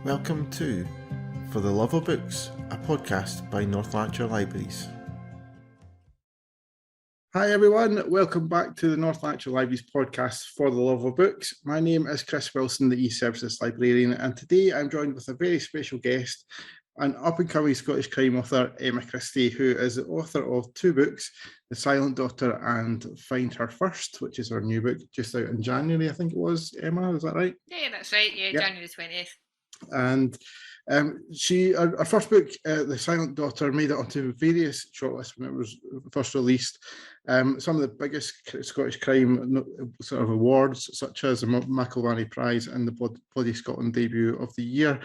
Welcome to For the Love of Books, a podcast by Lanarkshire Libraries. Hi everyone, welcome back to the Lanarkshire Libraries podcast For the Love of Books. My name is Chris Wilson, the E-Services Librarian, and today I'm joined with a very special guest, an up-and-coming Scottish crime author, Emma Christie, who is the author of two books, The Silent Daughter and Find Her First, which is her new book, just out in January, I think it was, Emma, is that right? Yeah, that's right, yeah. January 20th. And her first book, The Silent Daughter, made it onto various shortlists when it was first released. Some of the biggest Scottish crime sort of awards, such as the McIlvanney Prize and the Bloody Scotland debut of the year.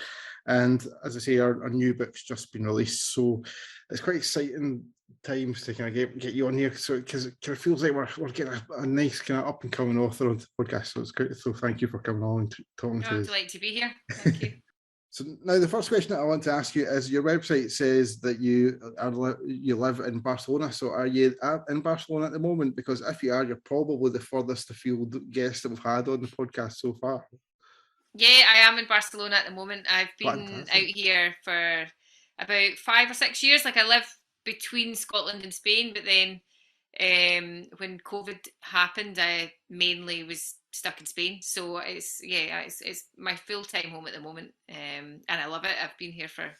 And as I say, our new book's just been released, so it's quite exciting times to kind of get you on here, so because it kind of feels like we're getting a nice kind of up and coming author on the podcast. So it's great. So thank you for coming on and talking to us. I'm delighted to be here. Thank you. So now the first question that I want to ask you is, your website says that you live in Barcelona. So are you in Barcelona at the moment? Because if you are, you're probably the furthest afield guest that we've had on the podcast so far. Yeah, I am in Barcelona at the moment. I've been Fantastic. out here for about 5 or 6 years. Like, I live between Scotland and Spain, but then when COVID happened, I mainly was stuck in Spain. So it's my full-time home at the moment, and I love it. I've been here for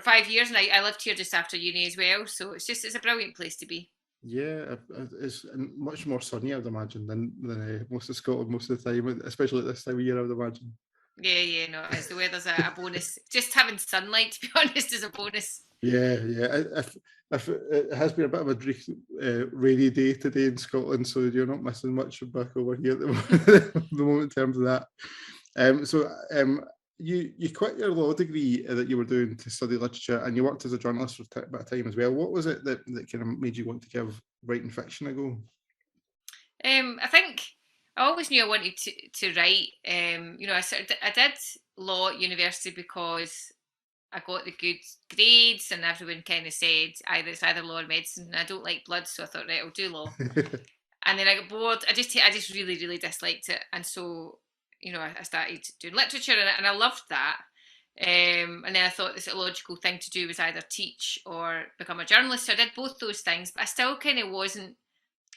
5 years, and I lived here just after uni as well. So it's a brilliant place to be. Yeah, it's much more sunny, I'd imagine, than most of Scotland most of the time, especially at this time of year, I would imagine. Yeah, no, as the weather's a bonus. Just having sunlight, to be honest, is a bonus. Yeah. If it has been a bit of a rainy day today in Scotland, so you're not missing much back over here at the moment in terms of that. You quit your law degree that you were doing to study literature, and you worked as a journalist for a bit of time as well. What was it that kind of made you want to give writing fiction a go? I think I always knew I wanted to write. I did law at university because I got the good grades, and everyone kind of said it's either law or medicine. And I don't like blood, so I thought, right, I'll do law. And then I got bored. I just really, really disliked it, and so I started doing literature, and I loved that. And then I thought this logical thing to do was either teach or become a journalist. So I did both those things, but I still kind of wasn't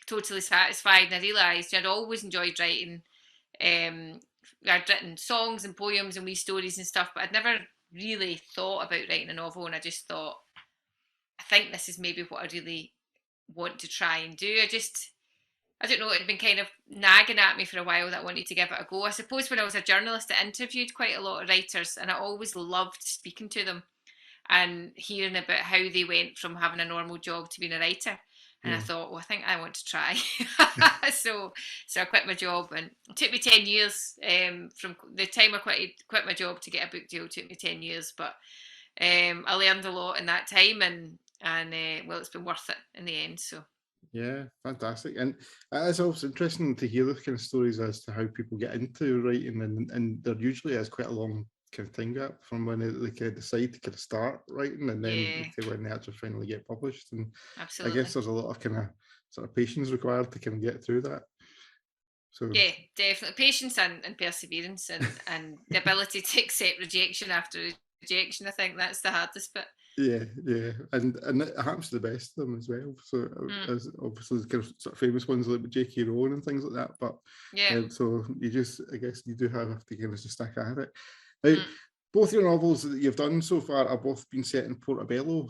totally satisfied. And I realised I'd always enjoyed writing. I'd written songs and poems and wee stories and stuff, but I'd never really thought about writing a novel. And I just thought, I think this is maybe what I really want to try and do. I don't know, it had been kind of nagging at me for a while that I wanted to give it a go. I suppose when I was a journalist, I interviewed quite a lot of writers, and I always loved speaking to them and hearing about how they went from having a normal job to being a writer. And I thought, well, I think I want to try. So I quit my job, and it took me 10 years. From the time I quit my job to get a book deal, it took me 10 years. But I learned a lot in that time, and well, it's been worth it in the end. So. Yeah, fantastic. And it's also interesting to hear those kind of stories as to how people get into writing, and there usually is quite a long kind of time gap from when they kind of decide to kind of start writing and then to when they actually finally get published. And absolutely. I guess there's a lot of kind of sort of patience required to kind of get through that. So yeah, definitely patience and perseverance and the ability to accept rejection after rejection. I think that's the hardest bit. Yeah, and it happens to the best of them as well. So as obviously the kind of sort of famous ones like J.K. Rowling and things like that. But so I guess you do have to kind of just stick at it. Now, both your novels that you've done so far are both been set in Portobello.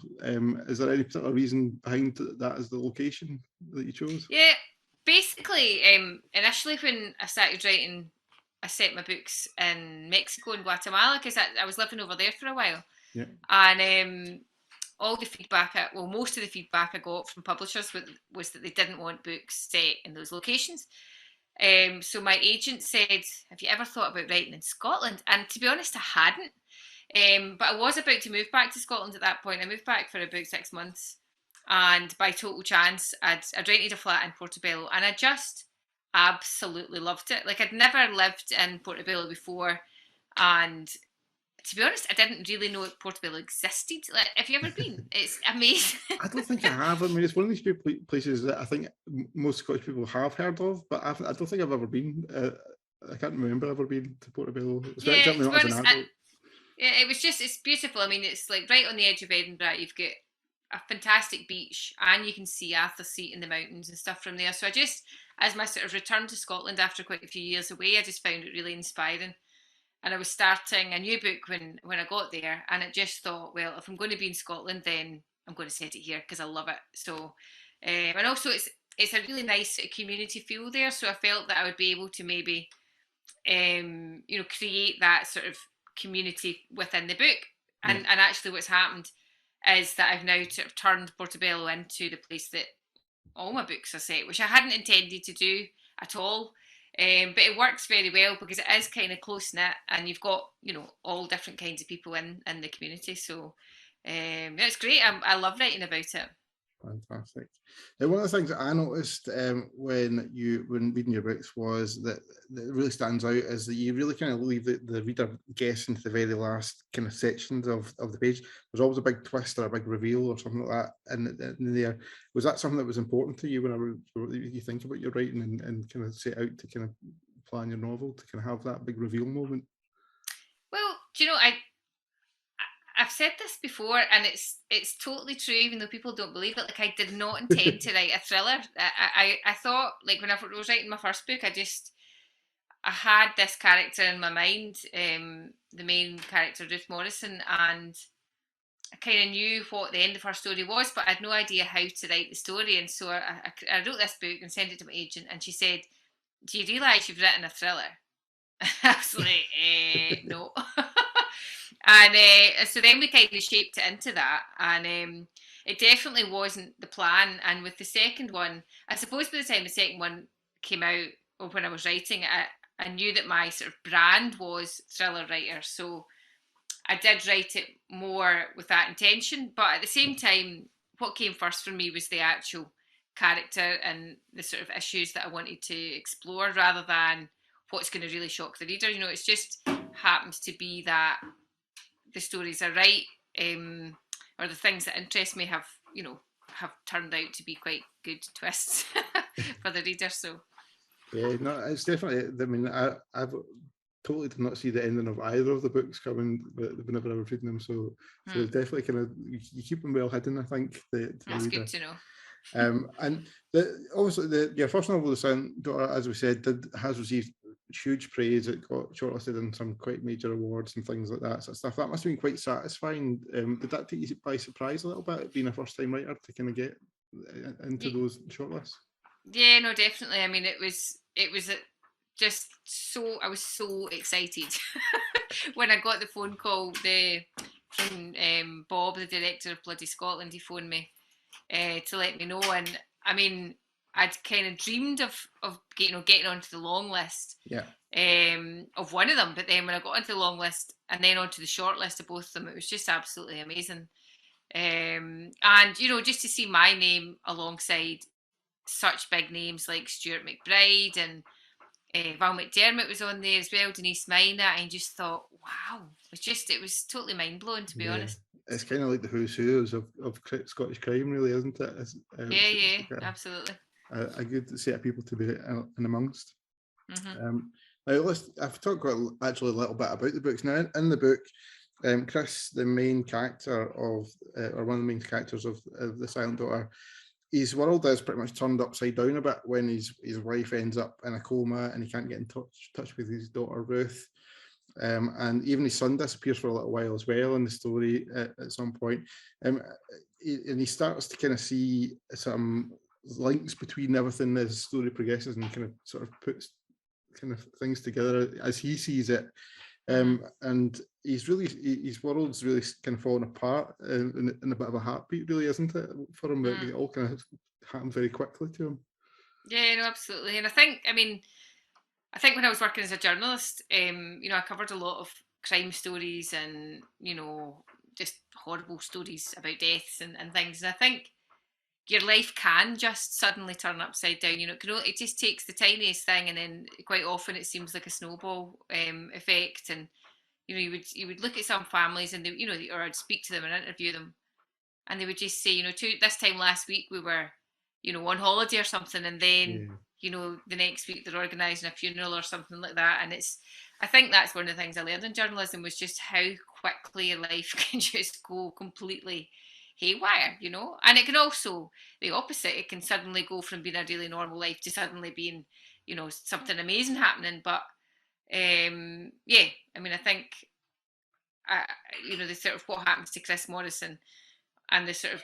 Is there any particular reason behind that as the location that you chose? Yeah, basically, initially when I started writing, I set my books in Mexico and Guatemala because I was living over there for a while. Yeah. And all the feedback, most of the feedback I got from publishers was that they didn't want books set in those locations. So my agent said, have you ever thought about writing in Scotland? And to be honest, I hadn't. But I was about to move back to Scotland at that point. I moved back for about 6 months. And by total chance, I'd rented a flat in Portobello. And I just absolutely loved it. Like, I'd never lived in Portobello before. And to be honest, I didn't really know Portobello existed. Like, have you ever been? It's amazing. I don't think I have. I mean, it's one of these places that I think most Scottish people have heard of, but I don't think I've ever been. I can't remember ever being to Portobello. Certainly not as an adult. it was just, it's beautiful. I mean, it's like right on the edge of Edinburgh. You've got a fantastic beach, and you can see Arthur's Seat in the mountains and stuff from there. So I just, as my sort of return to Scotland after quite a few years away, I just found it really inspiring. And I was starting a new book when I got there, and I just thought, well, if I'm going to be in Scotland, then I'm going to set it here because I love it. So, and also it's a really nice community feel there. So I felt that I would be able to maybe, create that sort of community within the book. And actually, what's happened is that I've now sort of turned Portobello into the place that all my books are set, which I hadn't intended to do at all. But it works very well because it is kind of close knit, and you've got all different kinds of people in the community. So it's great. I love writing about it. Fantastic. Now, one of the things that I noticed when reading your books was that really stands out is that you really kind of leave the reader guessing to the very last kind of sections of the page. There's always a big twist or a big reveal or something like that in there. Was that something that was important to you whenever you think about your writing and kind of set out to kind of plan your novel, to kind of have that big reveal moment? Well, do you know, I've said this before, and it's totally true, even though people don't believe it. Like, I did not intend to write a thriller. I thought, like, when I was writing my first book, I had this character in my mind, the main character, Ruth Morrison, and I kind of knew what the end of her story was, but I had no idea how to write the story. And so I wrote this book and sent it to my agent, and she said, "Do you realise you've written a thriller?" I was like, no. And so then we kind of shaped it into that, and it definitely wasn't the plan. And with the second one, I suppose by the time the second one came out, or when I was writing it, I knew that my sort of brand was thriller writer, so I did write it more with that intention. But at the same time, what came first for me was the actual character and the sort of issues that I wanted to explore, rather than what's going to really shock the reader. It's just happens to be that the stories I write, or the things that interest me, have turned out to be quite good twists for the reader. So yeah, no, it's definitely. I mean, I've totally did not see the ending of either of the books coming whenever I was reading them. So definitely kind of you keep them well hidden, I think. That's good to know. And obviously your first novel, The Silent Daughter, as we said, has received huge praise. It got shortlisted in some quite major awards and things like that sort of stuff. That must have been quite satisfying. Did that take you by surprise a little bit, being a first time writer, to kind of get into those shortlists? Yeah, no, definitely. I mean, it was just so, I was so excited when I got the phone call from Bob, the director of Bloody Scotland. He phoned me to let me know, and I mean, I'd kind of dreamed of getting onto the long list, of one of them, but then when I got onto the long list and then onto the short list of both of them, it was just absolutely amazing. And just to see my name alongside such big names like Stuart McBride and Val McDermott was on there as well, Denise Mina, and just thought, wow, it was totally mind blowing, to be honest. It's kind of like the who's who's of Scottish crime, really, isn't it? It's absolutely a good set of people to be in amongst. Now, I've talked actually a little bit about the books. Now, in the book, Chris, the main character or one of the main characters of The Silent Daughter, his world is pretty much turned upside down a bit when his wife ends up in a coma and he can't get in touch with his daughter Ruth. And even his son disappears for a little while as well in the story at some point. And he starts to kind of see some links between everything as the story progresses, and kind of sort of puts kind of things together as he sees it. And his world's really kind of falling apart in a bit of a heartbeat, really, isn't it, for him? It all kind of happened very quickly to him. Yeah, no, absolutely. And I think when I was working as a journalist, I covered a lot of crime stories and, just horrible stories about deaths and things. And I think your life can just suddenly turn upside down. It just takes the tiniest thing, and then quite often it seems like a snowball effect. And you would look at some families, and they, or I'd speak to them and interview them, and they would just say, this time last week we were, on holiday or something, and then the next week they're organising a funeral or something like that. And I think that's one of the things I learned in journalism, was just how quickly your life can just go completely haywire, you know. And it can also the opposite. It can suddenly go from being a really normal life to suddenly being, you know, something amazing happening. But yeah, I mean, I think you know, the sort of what happens to Chris Morrison and the sort of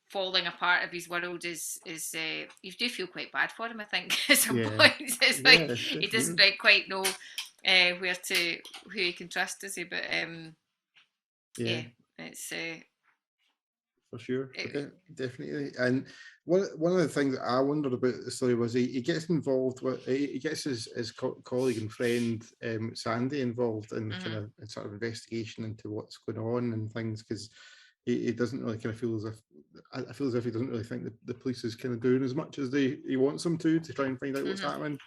falling apart of his world is you do feel quite bad for him, I think. At some points it's like he doesn't quite know where to who he can trust, does he? But yeah, it's for sure. Okay, definitely. And one of the things that I wondered about the story was he gets involved with, he gets his colleague and friend Sandy involved in kind of a sort of investigation into what's going on and things, because he doesn't really kind of feel as if, I feel as if he doesn't really think the police is kind of doing as much as he wants them to try and find out what's happening.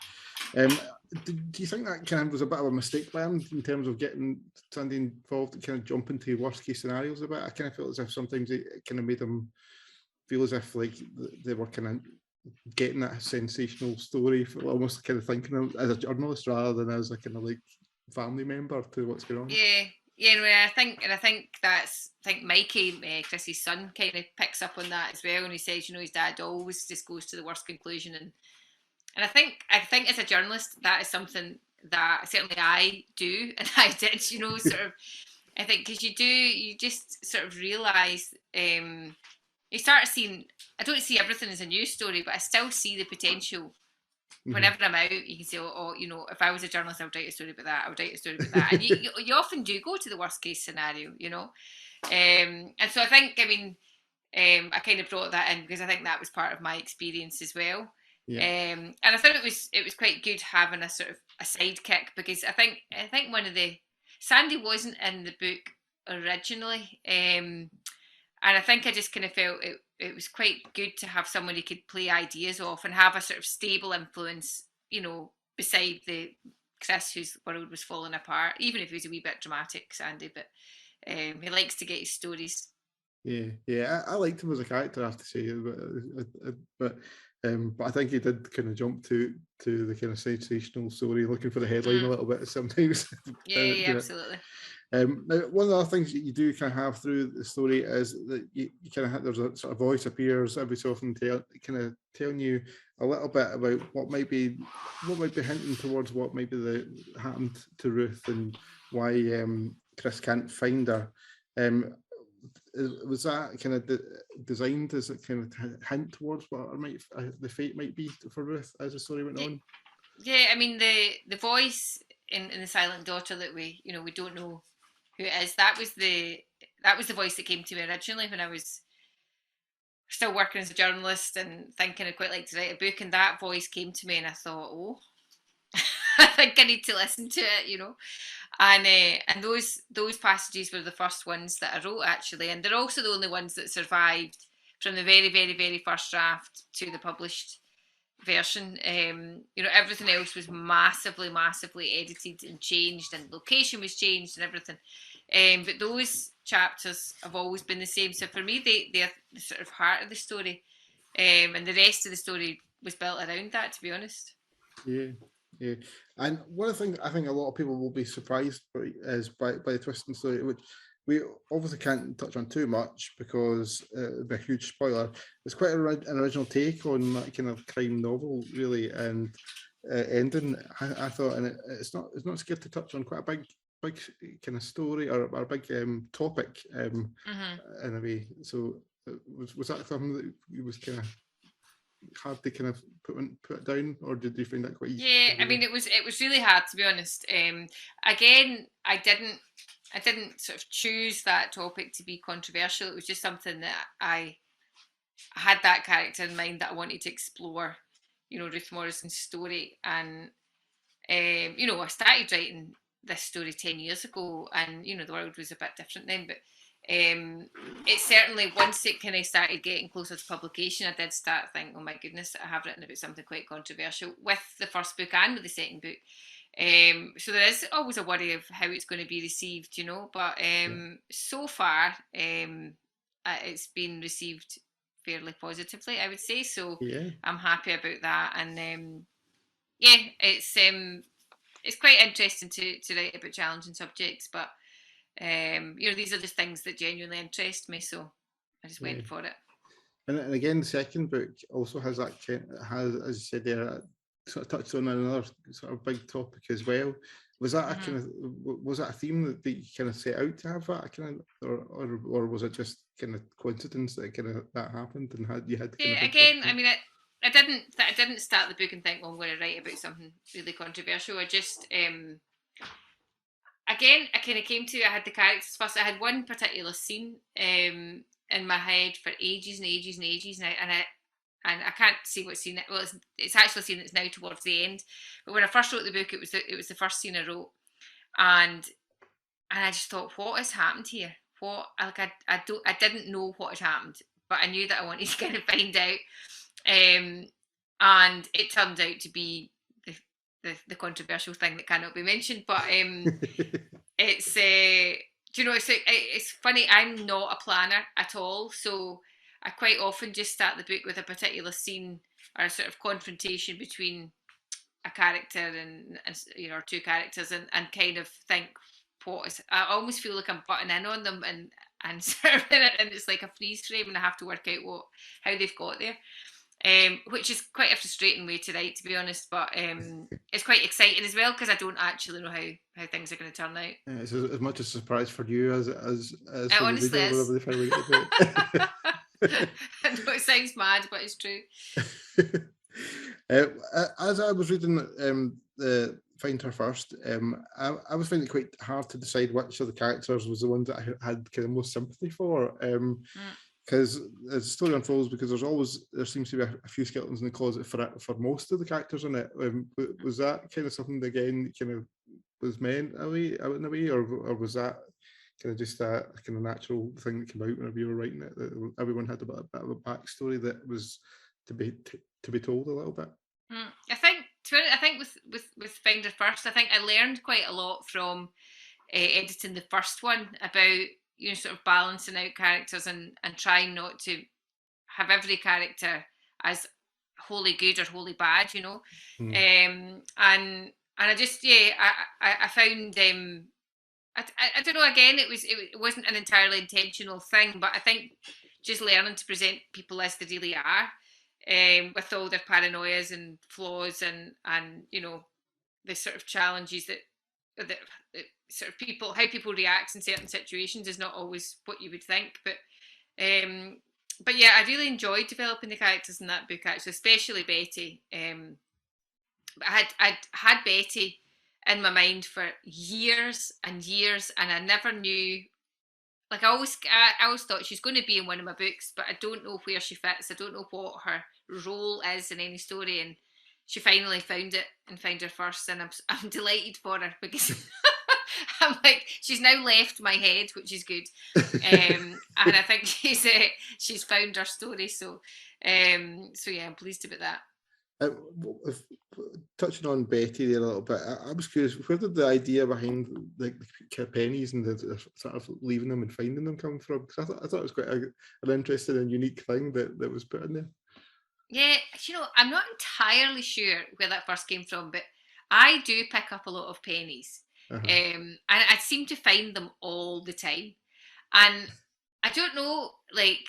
Do you think that kind of was a bit of a mistake learned in terms of getting Sandy involved and kind of jumping to worst case scenarios a bit? I kind of felt as if sometimes it kind of made them feel as if like they were kind of getting that sensational story, almost kind of thinking of as a journalist rather than as a kind of like family member to what's going on. Yeah, no, I think Mikey, Chrissy's son, kind of picks up on that as well, and he says, you know, his dad always just goes to the worst conclusion, and I think as a journalist, that is something that certainly I do, and I did, you know, sort of. I think because you just sort of realise, you start seeing. I don't see everything as a news story, but I still see the potential. Whenever I'm out, you can say, oh, you know, if I was a journalist, I would write a story about that. I would write a story about that, and you often do go to the worst case scenario, you know, and so I think, I mean, I kind of brought that in because I think that was part of my experience as well. And I thought it was quite good having a sort of a sidekick, because I think one of the Sandy wasn't in the book originally, and I think I just kind of felt it was quite good to have someone who could play ideas off and have a sort of stable influence, you know, beside the Chris whose world was falling apart, even if he was a wee bit dramatic, Sandy, but he likes to get his stories. I liked him as a character, I have to say, but I think he did kind of jump to the kind of sensational story, looking for the headline a little bit sometimes. Yeah, absolutely. Now, one of the other things that you do kind of have through the story is that you kind of have, there's a sort of voice appears every so often, kind of telling you a little bit about what might be hinting towards what might be happened to Ruth and why Chris can't find her. Was that kind of designed as a kind of hint towards what the fate might be for Ruth as the story went on? Yeah, I mean the voice in the Silent Daughter that we don't know who it is. That was the voice that came to me originally when I was still working as a journalist and thinking I'd quite like to write a book, and that voice came to me and I thought, oh, I think I need to listen to it, you know. And those passages were the first ones that I wrote, actually, and they're also the only ones that survived from the very, very, very first draft to the published version. You know, everything else was massively, massively edited and changed, and location was changed and everything. But those chapters have always been the same. So for me, they're the sort of heart of the story, and the rest of the story was built around that, to be honest. Yeah. And one of the things I think a lot of people will be surprised by is by the twist in the story, which we obviously can't touch on too much because it'd be a huge spoiler. It's quite an original take on that kind of crime novel, really, and ending. I thought, and it's not scared to touch on quite a big kind of story or a big topic in a way. So was that something that you was kind of hard to kind of put it down, or did you find that quite easy? Yeah, I mean it was really hard, to be honest. Again, I didn't sort of choose that topic to be controversial. It was just something that I had that character in mind that I wanted to explore, you know, Ruth Morrison's story. And you know, I started writing this story 10 years ago, and you know, the world was a bit different then, but it certainly, once it kind of started getting closer to publication, I did start thinking, oh my goodness, I have written about something quite controversial with the first book and with the second book. So there is always a worry of how it's going to be received, you know, but so far it's been received fairly positively, I would say. So I'm happy about that. And yeah, it's it's quite interesting to write about challenging subjects, but these are just things that genuinely interest me, so I just went for it. And again, the second book also has that has, as you said there, sort of touched on another sort of big topic as well. Was that a kind of, was that a theme that you kind of set out to have that kind of, or was it just kind of coincidence that kind of that happened and you had kind of again? I mean, I didn't start the book and think, well, I'm going to write about something really controversial. I just again, I kind of came to, I had the characters first. I had one particular scene in my head for ages and ages and ages, and I can't see what scene. Well, it's actually a scene that's now towards the end. But when I first wrote the book, it was the first scene I wrote, and I just thought, what has happened here? What, like, I didn't know what had happened, but I knew that I wanted to kind of find out. And it turned out to be the controversial thing that cannot be mentioned. But it's it's funny. I'm not a planner at all, so I quite often just start the book with a particular scene or a sort of confrontation between a character and or two characters, and kind of think, I almost feel like I'm butting in on them and sort of, and it's like a freeze frame, and I have to work out how they've got there. Which is quite a frustrating way to write, to be honest, but it's quite exciting as well, because I don't actually know how things are going to turn out. Yeah, it's as much a surprise for you as it for honestly the reader, is. whatever they finally get to it. I know it sounds mad, but it's true. As I was reading the Find Her First, I was finding it quite hard to decide which of the characters was the one that I had kind of most sympathy for. Because as the story unfolds, because there seems to be a few skeletons in the closet for most of the characters in it. Was that kind of something that, again, kind of was meant in a way, or was that kind of just a kind of natural thing that came out whenever you were writing it, that everyone had a bit of a backstory that was to be told a little bit? I think with Find Her First, I think I learned quite a lot from editing the first one about sort of balancing out characters and trying not to have every character as wholly good or wholly bad, and I just I found I don't know, again, it wasn't an entirely intentional thing, but I think just learning to present people as they really are, with all their paranoias and flaws and the sort of challenges that sort of how people react in certain situations is not always what you would think, but yeah, I really enjoyed developing the characters in that book, actually, especially Betty. I'd had Betty in my mind for years and years, and I never knew. Like, I always thought she's going to be in one of my books, but I don't know where she fits. I don't know what her role is in any story, and she finally found it and Find Her First, and I'm delighted for her, because I'm like, she's now left my head, which is good, and I think she's found her story. So yeah, I'm pleased about that. Touching on Betty there a little bit, I was curious, where did the idea behind the pennies and the sort of leaving them and finding them come from? Because I thought it was quite an interesting and unique thing that was put in there. Yeah, I'm not entirely sure where that first came from, but I do pick up a lot of pennies, and I seem to find them all the time, and I don't know, like,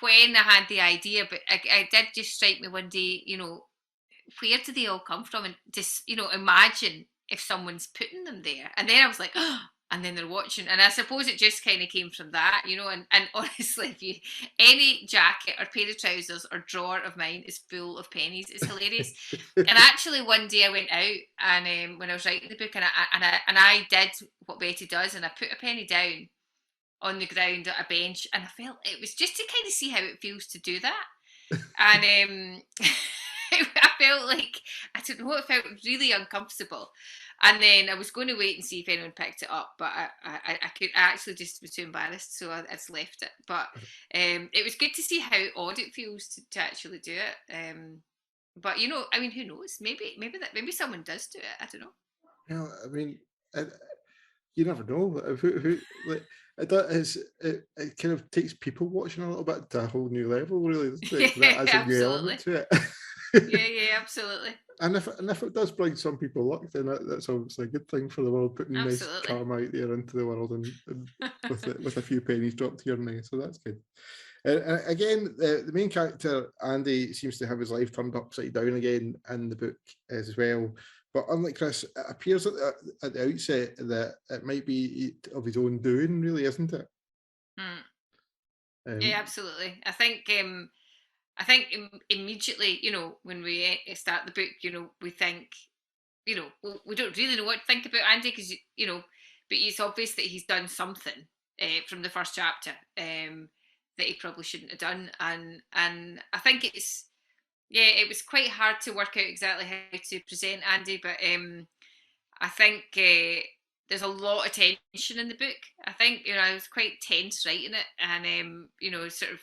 when I had the idea, but it did just strike me one day, where do they all come from? And just, imagine if someone's putting them there. And then I was like, oh, and then they're watching. And I suppose it just kind of came from that, and honestly, any jacket or pair of trousers or drawer of mine is full of pennies. It's hilarious. And actually, one day I went out, and when I was writing the book, and I did what Betty does, and I put a penny down on the ground at a bench, and I felt it was just to kind of see how it feels to do that. And I felt like, I don't know, it felt really uncomfortable. And then I was going to wait and see if anyone picked it up, but I actually just was too embarrassed, so I just left it. But it was good to see how odd it feels to actually do it. But I mean, who knows? Maybe someone does do it. I don't know. I mean, you never know who like it kind of takes people watching a little bit to a whole new level, really, doesn't it? That Yeah, adds a new element absolutely. to it. Yeah, absolutely. And if it does bring some people luck, then that's obviously a good thing for the world, putting nice Absolutely. karma out there into the world, and with a few pennies dropped here and there. So that's good. Again, the main character, Andy, seems to have his life turned upside down again in the book as well. But unlike Chris, it appears at the outset that it might be of his own doing, really, isn't it? Mm. Yeah, Um, absolutely. I think immediately, you know, when we start the book, you know, we think, you know, well, we don't really know what to think about Andy because, you know, but it's obvious that he's done something from the first chapter that he probably shouldn't have done, and I think it's yeah, it was quite hard to work out exactly how to present Andy, but I think there's a lot of tension in the book. I think you know I was quite tense writing it, and you know, sort of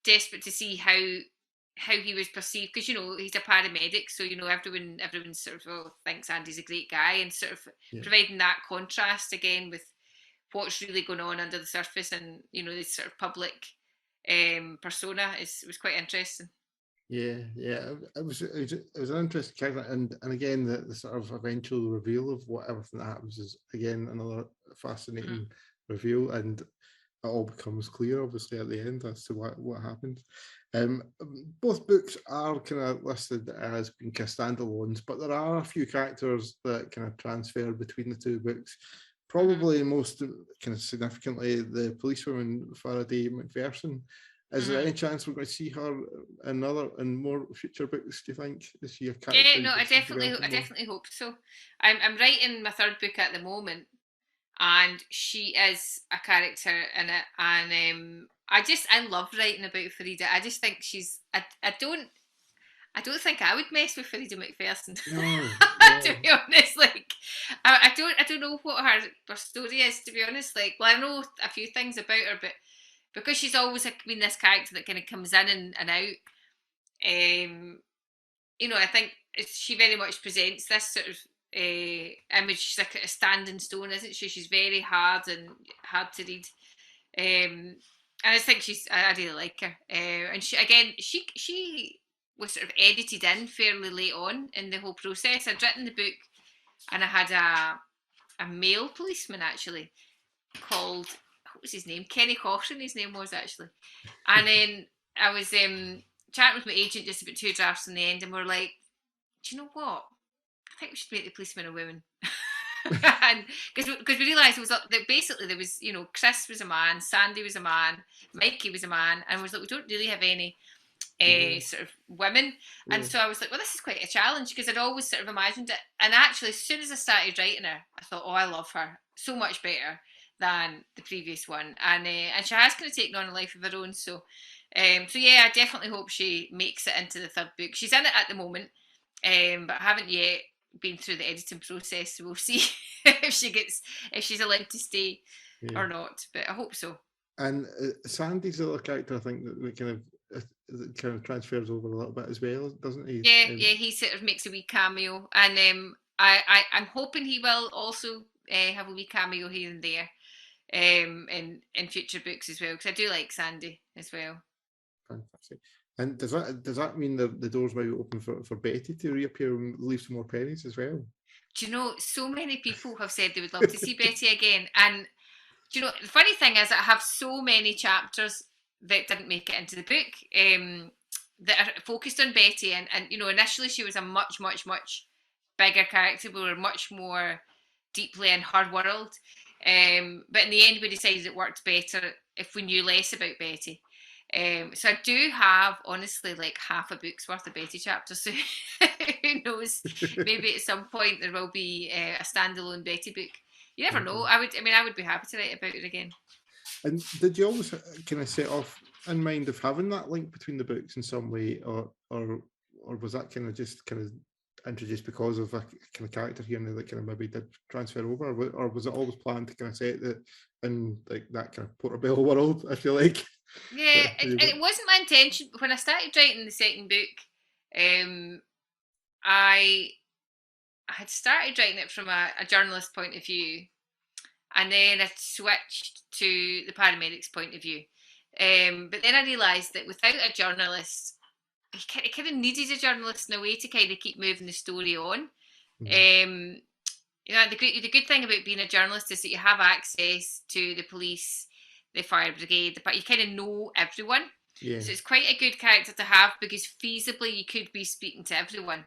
desperate to see how he was perceived because you know he's a paramedic, so you know everyone sort of thinks Andy's a great guy, and sort of yeah. providing that contrast again with what's really going on under the surface, and you know this sort of public persona is was quite interesting. Yeah. It was an interesting character, and again the sort of eventual reveal of what everything that happens is again another Mm-hmm. fascinating reveal, and it all becomes clear obviously at the end as to what happens. Both books are kind of listed as being kind of standalones, but there are a few characters that kind of transfer between the two books. Mm-hmm. Probably most kind of significantly the policewoman Faraday McPherson. Is there Mm-hmm. any chance we're going to see her in more future books? Do you think is she a character Yeah, you no, could see I developing more? definitely hope so. I'm writing my third book at the moment, and she is a character in it, and I love writing about Farida. I just think I don't think I would mess with Farida McPherson. No, To no. be honest, like I don't know what her story is. To be honest, like well, I know a few things about her, but because she's always been this character that kind of comes in and out. Um, you know, I think she very much presents this sort of image. She's like a standing stone, isn't she? She's very hard and hard to read. And I just think I really like her. And she again, she was sort of edited in fairly late on in the whole process. I'd written the book, and I had a male policeman actually called what was his name? Kenny Cochran. His name was actually, and then I was chatting with my agent just about two drafts in the end, and we're like, do you know what? I think we should make the policeman a woman. And because we realised it was that basically there was, you know, Chris was a man, Sandy was a man, Mikey was a man, and was like, we don't really have any Yeah, sort of women. And yeah. so I was like, well, this is quite a challenge because I'd always sort of imagined it. And actually, as soon as I started writing her, I thought, oh, I love her so much better than the previous one. And she has kind of taken on a life of her own. So yeah, I definitely hope she makes it into the third book. She's in it at the moment, but I haven't yet been through the editing process. So we'll see if she's allowed to stay Yeah. or not. But I hope so. And Sandy's the other character I think that that kind of transfers over a little bit as well, doesn't he? Yeah, he sort of makes a wee cameo, and I'm hoping he will also have a wee cameo here and there, in future books as well, because I do like Sandy as well. Fantastic. And does that mean the doors might be open for Betty to reappear and leave some more pennies as well? Do you know, so many people have said they would love to see Betty again, and do you know the funny thing is I have so many chapters that didn't make it into the book, that are focused on Betty, and you know initially she was a much bigger character. We were much more deeply in her world. But in the end, we decided it worked better if we knew less about Betty. So I do have honestly like half a book's worth of Betty chapters. So who knows? Maybe at some point there will be a standalone Betty book. You never know. Okay. I would be happy to write about it again. And did you always kind of set off in mind of having that link between the books in some way, or was that kind of just kind of introduced because of a kind of character here and there that kind of maybe did transfer over, or was it always planned to kind of set that in like that kind of Portobello world, if you like? Yeah, it wasn't my intention. When I started writing the second book, I I had started writing it from a journalist point of view, and then I switched to the paramedics point of view. But then I realised that without a journalist, it kind of needed a journalist in a way to kind of keep moving the story on. You know, the good thing about being a journalist is that you have access to the police, the fire brigade, but you kind of know everyone. Yeah. So it's quite a good character to have, because feasibly you could be speaking to everyone.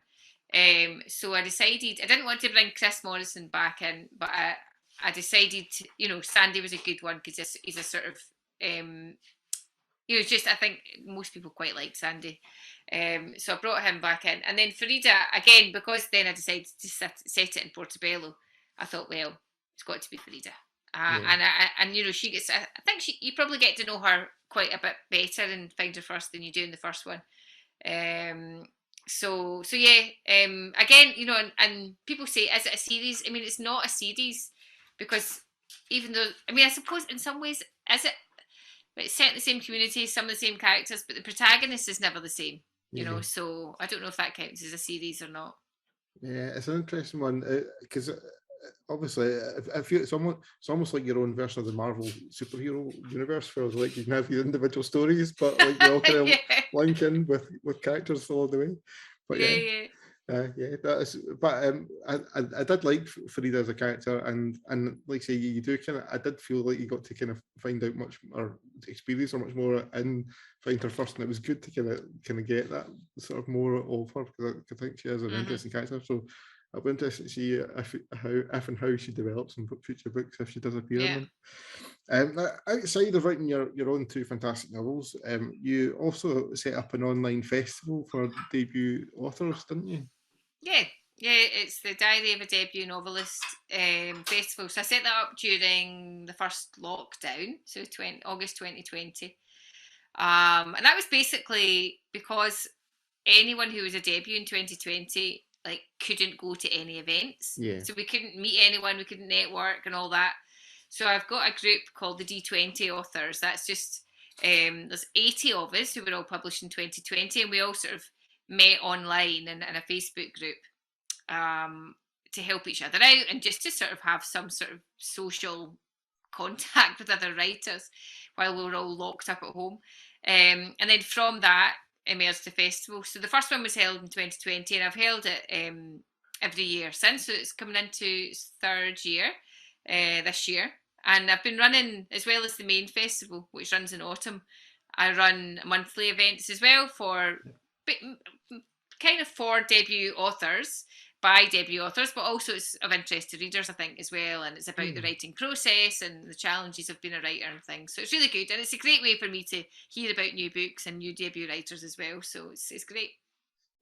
So I decided I didn't want to bring Chris Morrison back in, but I decided, you know, Sandy was a good one, because he's a sort of, just, I think most people quite like Sandy. So I brought him back in. And then Farida, again, because then I decided to set it in Portobello, I thought, well, it's got to be Farida. And you know, she gets, I think you probably get to know her quite a bit better in Find Her First than you do in the first one. So yeah, again, you know, and people say, is it a series? I mean, it's not a series, because even though, I mean, I suppose in some ways, is it? It's set in the same community, some of the same characters, but the protagonist is never the same, you know, so I don't know if that counts as a series or not. Yeah, it's an interesting one, because obviously I feel it's almost like your own version of the Marvel superhero universe, where like you can have your individual stories, but like you all kind of link in with characters along the way. But that is. But I did like Farida as a character, and like say you do kind of. I did feel like you got to kind of find out much or experience or much more in Find Her First, and it was good to kind of get that sort of more of her, because I think she is an interesting character. So I'll be interested to see if and how she develops in future books, if she does appear in them. Outside of writing your own two fantastic novels, you also set up an online festival for debut authors, didn't you? Yeah, it's the Diary of a Debut Novelist festival. So I set that up during the first lockdown, so August 2020. And that was basically because anyone who was a debut in 2020 like couldn't go to any events. Yeah. So we couldn't meet anyone, we couldn't network and all that. So I've got a group called the D20 authors. That's just there's 80 of us who were all published in 2020, and we all sort of met online in a Facebook group to help each other out and just to sort of have some sort of social contact with other writers while we were all locked up at home. And then from that emerged the festival. So the first one was held in 2020, and I've held it every year since. So it's coming into its third year this year. And I've been running, as well as the main festival, which runs in autumn, I run monthly events as well for kind of for debut authors, by debut authors, but also it's of interest to readers, I think, as well. And it's about the writing process and the challenges of being a writer and things. So it's really good. And it's a great way for me to hear about new books and new debut writers as well. So it's great.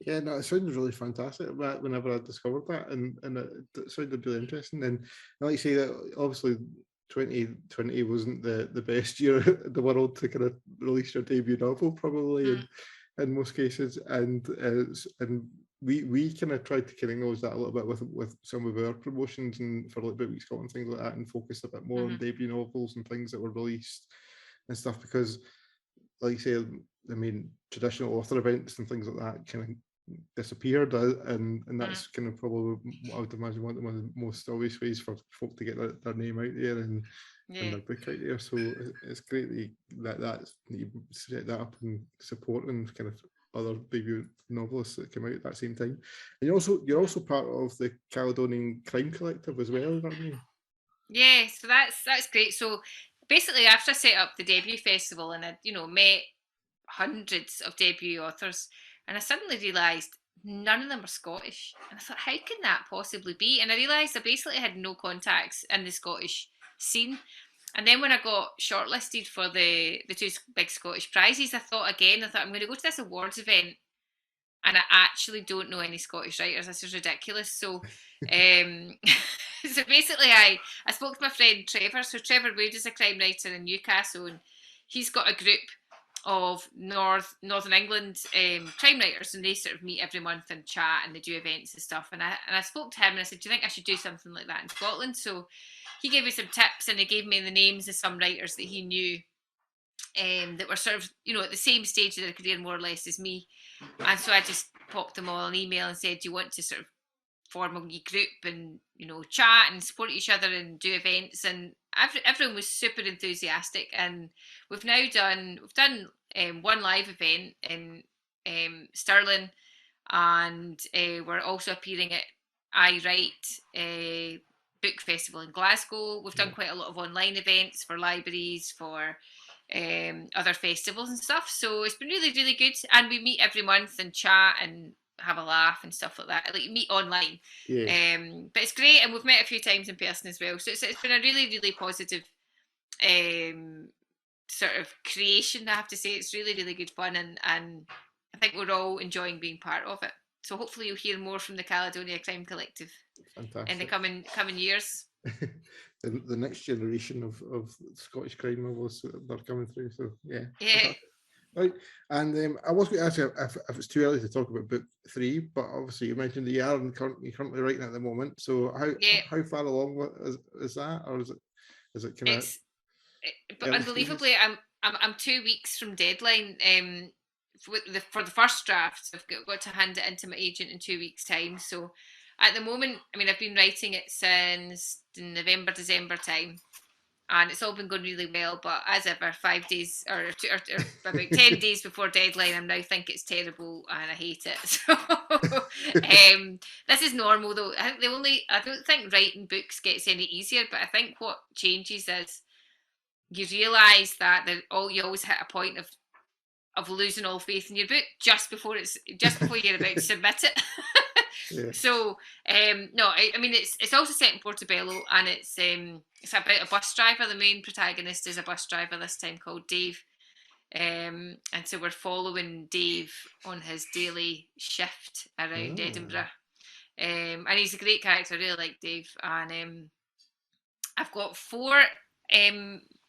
Yeah, no, it sounds really fantastic whenever I discovered that, and it sounded really interesting. And like you say, that obviously 2020 wasn't the best year in the world to kind of release your debut novel, probably in most cases, and we kind of tried to kind of acknowledge that a little bit with some of our promotions and for like Book Week Scotland, things like that, and focus a bit more on debut novels and things that were released and stuff, because like you say, I mean, traditional author events and things like that kind of disappeared, and that's kind of probably, I would imagine, one of the most obvious ways for folk to get their name out there and their book out there. So it's great that you set that up and supporting kind of other debut novelists that come out at that same time. And you're also part of the Caledonian Crime Collective as well, aren't you? Yeah, so that's great. So basically, after I set up the debut festival and I, met hundreds of debut authors, and I suddenly realised none of them were Scottish. And I thought, how can that possibly be? And I realised I basically had no contacts in the Scottish scene. And then when I got shortlisted for the two big Scottish prizes, I thought, I'm going to go to this awards event and I actually don't know any Scottish writers. This is ridiculous. So so basically I spoke to my friend Trevor. So Trevor Wood is a crime writer in Newcastle, and he's got a group of Northern England crime writers, and they sort of meet every month and chat and they do events and stuff. And I spoke to him and I said, do you think I should do something like that in Scotland? So he gave me some tips, and he gave me the names of some writers that he knew that were sort of, at the same stage of their career more or less as me. And so I just popped them all an email and said, do you want to sort of form a wee group and, you know, chat and support each other and do events, and everyone was super enthusiastic. And we've done one live event in Stirling, and we're also appearing at I Write book festival in Glasgow. We've done quite a lot of online events for libraries, for other festivals and stuff, so it's been really, really good. And we meet every month and chat and have a laugh and stuff like that, like meet online. But it's great, and we've met a few times in person as well, so it's been a really, really positive sort of creation, I have to say. It's really, really good fun, and I think we're all enjoying being part of it. So hopefully you'll hear more from the Caledonia Crime Collective in the coming years. The next generation of Scottish crime novels that are coming through. So yeah. Right. And I was going to ask you if it's too early to talk about book 3, but obviously you mentioned that you're currently writing at the moment. So how far along is that, or is it kind of? But unbelievably, I'm 2 weeks from deadline. For the first draft, I've got to hand it into my agent in 2 weeks' time. So at the moment, I mean, I've been writing it since November, December time, and it's all been going really well. But as ever, 5 days or about 10 days before deadline, I'm now think it's terrible and I hate it. So this is normal, though. I don't think writing books gets any easier, but I think what changes is you realise that you always hit a point of losing all faith in your book just before you're about to submit it. So no, I mean it's also set in Portobello, and it's about a bus driver. The main protagonist is a bus driver this time, called Dave, and so we're following Dave on his daily shift around Edinburgh, and he's a great character. I really like Dave, and I've got 4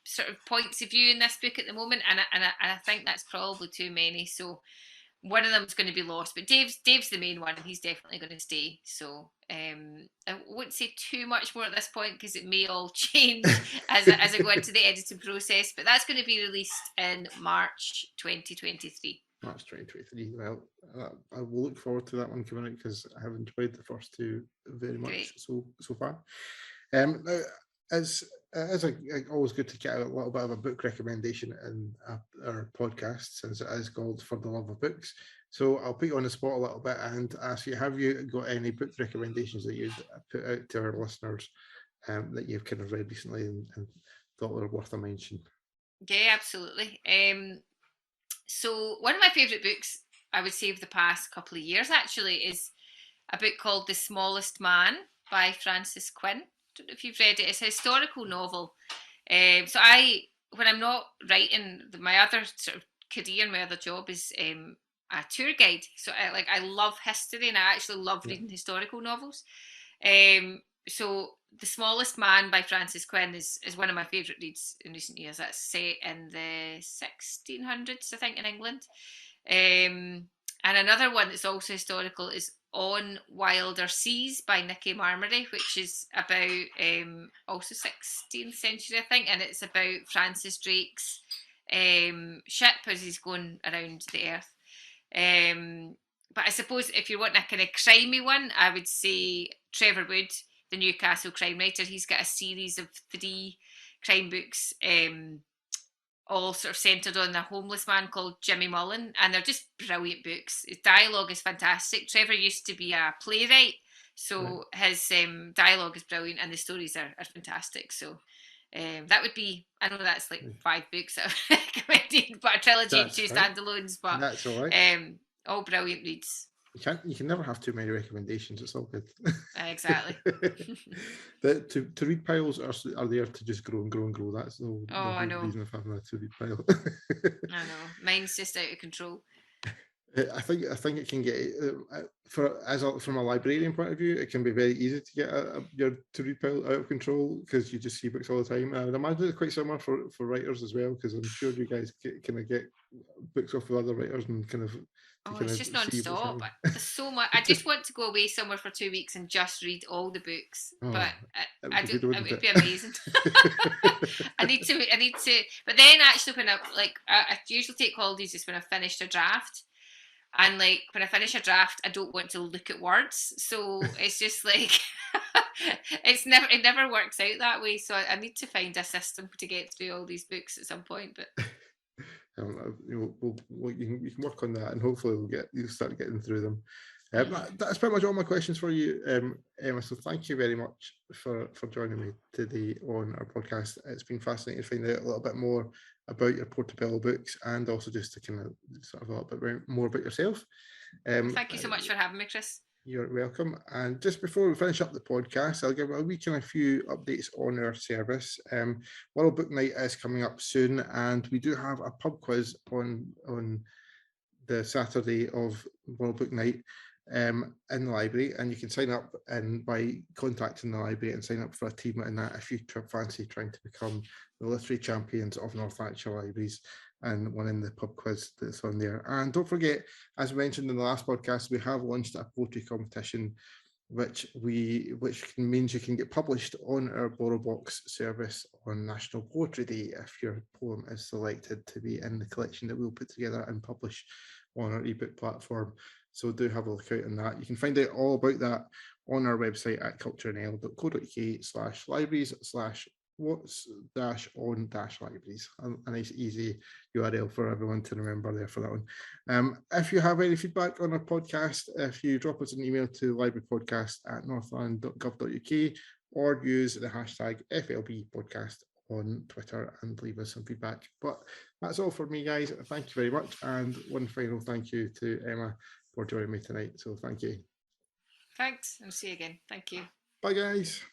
sort of points of view in this book at the moment, and I think that's probably too many. So one of them is going to be lost, but Dave's the main one, and he's definitely going to stay. So I won't say too much more at this point because it may all change as I go into the editing process. But that's going to be released in March 2023. March 2023. Well, I will look forward to that one coming out because I have enjoyed the first 2 very much so far. Now, it's always good to get a little bit of a book recommendation in our podcast, since it is called For the Love of Books. So I'll put you on the spot a little bit and ask you, have you got any book recommendations that you'd put out to our listeners that you've kind of read recently and thought were worth a mention? Yeah, absolutely. So one of my favourite books, I would say, of the past couple of years actually, is a book called The Smallest Man by Francis Quinn. I don't know if you've read it. It's a historical novel. So when I'm not writing, my other sort of career, my other job is a tour guide. So I love history, and I actually love reading historical novels. So The Smallest Man by Francis Quinn is one of my favourite reads in recent years. That's set in the 1600s, I think, in England. And another one that's also historical is On Wilder Seas by Nicky Marmorey, which is about also 16th century, I think, and it's about Francis Drake's ship as he's going around the earth. But I suppose if you want a kind of crimey one, I would say Trevor Wood, the Newcastle crime writer. He's got a series of 3 crime books, all sort of centred on a homeless man called Jimmy Mullen, and they're just brilliant books. His dialogue is fantastic. Trevor used to be a playwright, so his dialogue is brilliant, and the stories are fantastic. So that would be, I know that's like 5 books that I've recommended, but a trilogy and 2 standalones, but that's all right. All brilliant reads. You can never have too many recommendations. It's all good. Exactly. To read piles are there to just grow and grow and grow. That's the whole reason of having a to read pile. I know. Mine's just out of control. I think it can get from a librarian point of view, it can be very easy to get your to read pile out of control because you just see books all the time. And I'd imagine it's quite similar for writers as well, because I'm sure you guys kind of get books off of other writers and kind of. It's just non-stop. There's so much. I just want to go away somewhere for 2 weeks and just read all the books. But it would be amazing. I need to. But then actually, when I usually take holidays just when I've finished a draft. And like when I finish a draft, I don't want to look at words. So it's just like it never works out that way. So I need to find a system to get through all these books at some point. But you can work on that, and hopefully you'll start getting through them. Mm-hmm. That's pretty much all my questions for you, Emma. So thank you very much for joining me today on our podcast. It's been fascinating to find out a little bit more about your Portobello books, and also just to kind of sort of a little bit more about yourself. Thank you so much for having me, Chris. You're welcome. And just before we finish up the podcast, I'll give a wee kind of few updates on our service. World Book Night is coming up soon, and we do have a pub quiz on the Saturday of World Book Night in the library, and you can sign up by contacting the library and sign up for a team in that if you fancy trying to become the literary champions of North Lanarkshire libraries and winning the pub quiz that's on there. And don't forget, as mentioned in the last podcast, we have launched a poetry competition which means you can get published on our BorrowBox service on National Poetry Day if your poem is selected to be in the collection that we'll put together and publish on our ebook platform. So do have a look out on that. You can find out all about that on our website at cultureandale.co.uk/libraries/what's-on-libraries. A nice easy URL for everyone to remember there for that one. If you have any feedback on our podcast, if you drop us an email to librarypodcast@northland.gov.uk or use the hashtag FLB podcast on Twitter and leave us some feedback. But that's all for me, guys. Thank you very much. And one final thank you to Emma for joining me tonight. So thank you. Thanks, and see you again. Thank you. Bye, guys.